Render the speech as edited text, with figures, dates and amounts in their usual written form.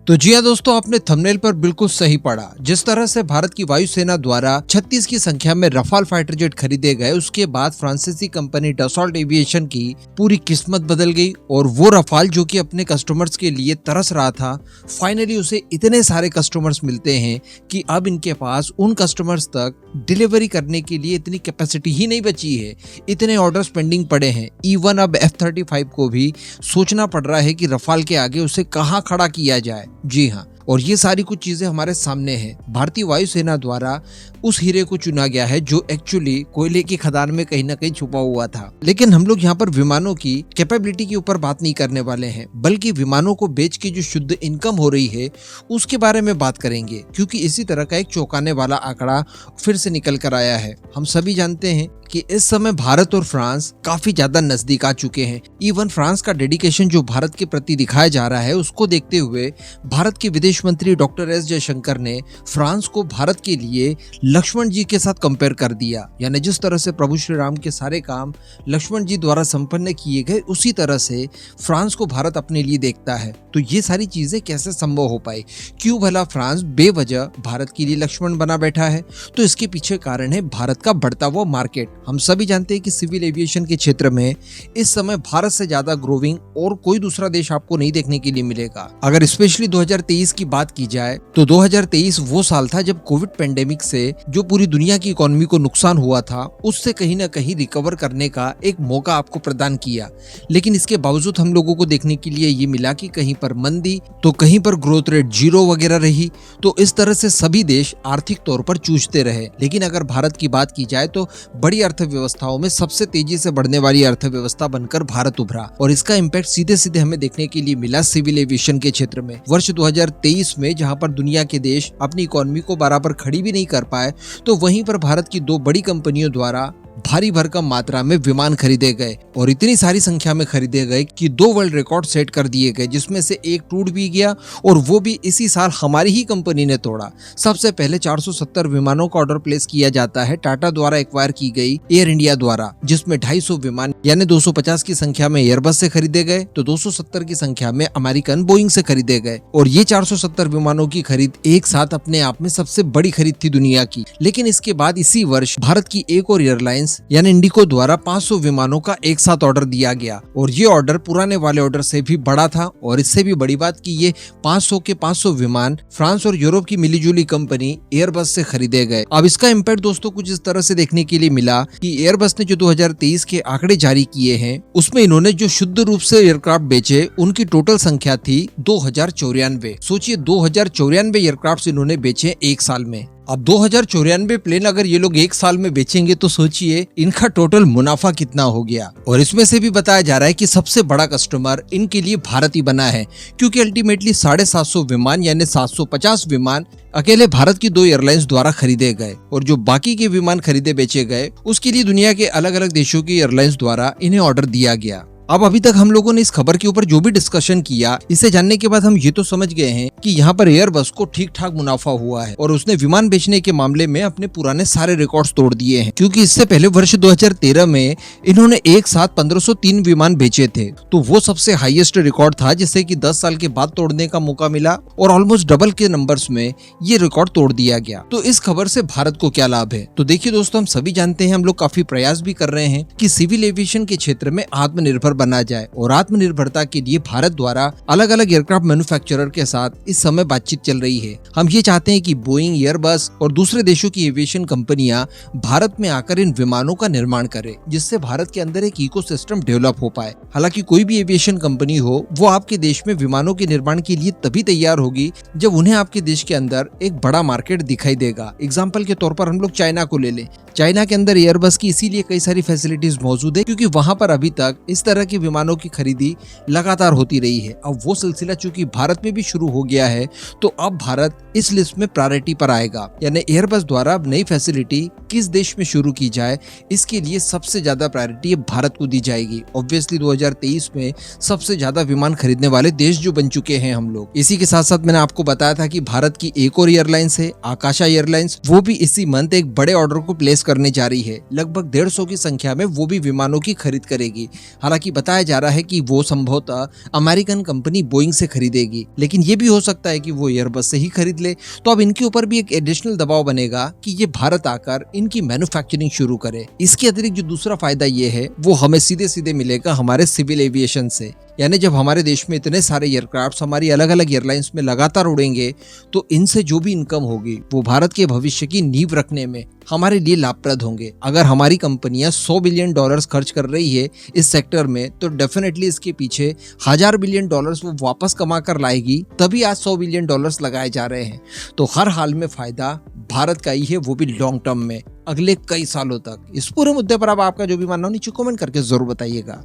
तो जी हाँ दोस्तों, आपने थंबनेल पर बिल्कुल सही पढ़ा। जिस तरह से भारत की वायुसेना द्वारा 36 की संख्या में रफाल फाइटर जेट खरीदे गए, उसके बाद फ्रांसीसी कंपनी डसॉल्ट एविएशन की पूरी किस्मत बदल गई और वो रफाल जो कि अपने कस्टमर्स के लिए तरस रहा था, फाइनली उसे इतने सारे कस्टमर्स मिलते हैं कि अब इनके पास उन कस्टमर्स तक डिलीवरी करने के लिए इतनी कैपेसिटी ही नहीं बची है। इतने ऑर्डर्स पेंडिंग पड़े हैं। इवन अब F-35 को भी सोचना पड़ रहा है कि रफाल के आगे उसे कहाँ खड़ा किया जाए। जी हाँ, और ये सारी कुछ चीजें हमारे सामने हैं। भारतीय वायुसेना द्वारा उस हीरे को चुना गया है जो एक्चुअली कोयले की खदान में कहीं ना कहीं छुपा हुआ था। लेकिन हम लोग यहाँ पर विमानों की कैपेबिलिटी के ऊपर बात नहीं करने वाले हैं, बल्कि विमानों को बेच के जो शुद्ध इनकम हो रही है उसके बारे में बात करेंगे, क्योंकि इसी तरह का एक चौंकाने वाला आंकड़ा फिर से निकल कर आया है। हम सभी जानते हैं कि इस समय भारत और फ्रांस काफी ज्यादा नजदीक आ चुके हैं। इवन फ्रांस का डेडिकेशन जो भारत के प्रति दिखाया जा रहा है, उसको देखते हुए भारत के विदेश मंत्री डॉक्टर एस जयशंकर ने फ्रांस को भारत के लिए लक्ष्मण जी के साथ कंपेयर कर दिया। यानी जिस तरह से प्रभु श्री राम के सारे काम लक्ष्मण जी द्वारा संपन्न किए गए, उसी तरह से फ्रांस को भारत अपने लिए देखता है। तो ये सारी चीजें कैसे संभव हो पाई? क्यों भला फ्रांस बेवजह भारत के लिए लक्ष्मण बना बैठा है? तो इसके पीछे कारण है भारत का बढ़ता हुआ मार्केट। हम सभी जानते हैं कि सिविल एविएशन के क्षेत्र में इस समय भारत से ज्यादा ग्रोविंग और कोई दूसरा देश आपको नहीं देखने के लिए मिलेगा। अगर स्पेशली 2023 की बात की जाए तो 2023 वो साल था जब कोविड पेंडेमिक से जो पूरी दुनिया की इकोनॉमी को नुकसान हुआ था, उससे कहीं ना कहीं रिकवर करने का एक मौका आपको प्रदान किया। लेकिन इसके बावजूद हम लोगों को देखने के लिए ये मिला कि कहीं पर मंदी तो कहीं पर ग्रोथ रेट 0 वगैरह रही। तो इस तरह से सभी देश आर्थिक तौर पर जूझते रहे। लेकिन अगर भारत की बात की जाए तो बड़ी अर्थव्यवस्थाओं में सबसे तेजी से बढ़ने वाली अर्थव्यवस्था बनकर भारत उभरा, और इसका इम्पैक्ट सीधे सीधे हमें देखने के लिए मिला सिविल एविएशन के क्षेत्र में। वर्ष 2023 में जहां पर दुनिया के देश अपनी इकोनॉमी को बराबर खड़ी भी नहीं कर पाए, तो वहीं पर भारत की 2 बड़ी कंपनियों द्वारा भारी भरकम मात्रा में विमान खरीदे गए, और इतनी सारी संख्या में खरीदे गए कि 2 वर्ल्ड रिकॉर्ड सेट कर दिए गए, जिसमें से एक टूट भी गया और वो भी इसी साल हमारी ही कंपनी ने तोड़ा। सबसे पहले 470 विमानों का ऑर्डर प्लेस किया जाता है टाटा द्वारा एक्वायर की गई एयर इंडिया द्वारा, जिसमें 250 विमान यानी 250 की संख्या में एयरबस से खरीदे गए, तो 270 की संख्या में अमेरिकन बोइंग से खरीदे गए। और ये 470 विमानों की खरीद एक साथ अपने आप में सबसे बड़ी खरीद थी दुनिया की। लेकिन इसके बाद इसी वर्ष भारत की एक और एयरलाइंस यानी इंडिगो द्वारा 500 विमानों का एक साथ ऑर्डर दिया गया, और ये ऑर्डर पुराने वाले ऑर्डर से भी बड़ा था। और इससे भी बड़ी बात कि ये 500 के 500 विमान फ्रांस और यूरोप की मिलीजुली कंपनी एयरबस से खरीदे गए। अब इसका इम्पैक्ट दोस्तों कुछ इस तरह से देखने के लिए मिला कि एयरबस ने जो 2023 के आंकड़े जारी किए हैं, उसमें इन्होंने जो शुद्ध रूप से एयरक्राफ्ट बेचे, उनकी टोटल संख्या थी 2094। सोचिए 2094 एयरक्राफ्ट इन्होंने बेचे एक साल में। अब 2094 प्लेन अगर ये लोग एक साल में बेचेंगे तो सोचिए इनका टोटल मुनाफा कितना हो गया। और इसमें से भी बताया जा रहा है कि सबसे बड़ा कस्टमर इनके लिए भारत ही बना है, क्योंकि अल्टीमेटली 750 विमान यानी 750 विमान अकेले भारत की 2 एयरलाइंस द्वारा खरीदे गए, और जो बाकी के विमान खरीदे बेचे गए उसके लिए दुनिया के अलग अलग देशों की एयरलाइंस द्वारा इन्हें ऑर्डर दिया गया। अब अभी तक हम लोगों ने इस खबर के ऊपर जो भी डिस्कशन किया, इसे जानने के बाद हम ये तो समझ गए हैं कि यहाँ पर एयरबस को ठीक ठाक मुनाफा हुआ है और उसने विमान बेचने के मामले में अपने पुराने सारे रिकॉर्ड्स तोड़ दिए हैं। क्योंकि इससे पहले वर्ष 2013 में इन्होंने एक साथ 1503 विमान बेचे थे, तो वो सबसे हाईएस्ट रिकॉर्ड था, जिसे कि 10 साल के बाद तोड़ने का मौका मिला, और ऑलमोस्ट डबल के नंबर्स में ये रिकॉर्ड तोड़ दिया गया। तो इस खबर से भारत को क्या लाभ है? तो देखिए दोस्तों, हम सभी जानते हैं, हम लोग काफी प्रयास भी कर रहे हैं कि सिविल एविएशन के क्षेत्र में आत्मनिर्भर बना जाए, और आत्मनिर्भरता के लिए भारत द्वारा अलग अलग एयरक्राफ्ट मैन्युफैक्चरर के साथ इस समय बातचीत चल रही है। हम ये चाहते हैं कि बोइंग, एयरबस और दूसरे देशों की एविएशन कंपनियां भारत में आकर इन विमानों का निर्माण करें, जिससे भारत के अंदर एक इकोसिस्टम डेवलप हो पाए। हालांकि कोई भी एविएशन कंपनी हो, वो आपके देश में विमानों के निर्माण के लिए तभी तैयार होगी जब उन्हें आपके देश के अंदर एक बड़ा मार्केट दिखाई देगा। एग्जाम्पल के तौर पर हम लोग चाइना को ले लें। चाइना के अंदर एयरबस की इसीलिए कई सारी फैसिलिटीज मौजूद है क्योंकि वहां पर अभी तक इस तरह के विमानों की खरीदी लगातार होती रही है। अब वो सिलसिला चूंकि भारत में भी शुरू हो गया है, तो अब भारत इस लिस्ट में प्रायोरिटी पर आएगा। यानी एयरबस द्वारा अब नई फैसिलिटी किस देश में शुरू की जाए, इसके लिए सबसे ज्यादा प्रायोरिटी भारत को दी जाएगी। ऑब्वियसली 2023 में सबसे ज्यादा विमान खरीदने वाले देश जो बन चुके हैं हम लोग। इसी के साथ साथ मैंने आपको बताया था कि भारत की एक और एयरलाइंस है आकाशा एयरलाइंस, वो भी इसी मंथ एक बड़े ऑर्डर को प्लेस करने जा रही है। लगभग 150 की संख्या में वो भी विमानों की खरीद करेगी। हालांकि बताया जा रहा है कि वो संभवतः अमेरिकन कंपनी बोइंग से खरीदेगी, लेकिन ये भी हो सकता है कि वो एयरबस से ही खरीद ले। तो अब इनके ऊपर भी एक एडिशनल दबाव बनेगा कि ये भारत आकर इनकी मैन्युफैक्चरिंग शुरू करे। इसके अतिरिक्त जो दूसरा फायदा ये है वो हमें सीधे सीधे मिलेगा हमारे सिविल एविएशन से, यानी जब हमारे देश में इतने सारे एयरक्राफ्ट हमारी अलग अलग एयरलाइंस में लगातार उड़ेंगे तो इनसे जो भी इनकम होगी वो भारत के भविष्य की नींव रखने में हमारे लिए लाभप्रद होंगे। अगर हमारी कंपनियां $100 बिलियन खर्च कर रही है इस सेक्टर में तो डेफिनेटली इसके पीछे $1000 बिलियन वो वापस कमा कर लाएगी, तभी आज $100 बिलियन लगाए जा रहे हैं। तो हर हाल में फायदा भारत का ही है, वो भी लॉन्ग टर्म में अगले कई सालों तक। इस पूरे मुद्दे पर अब आपका जो भी मानना हो नीचे कमेंट करके जरूर बताइएगा।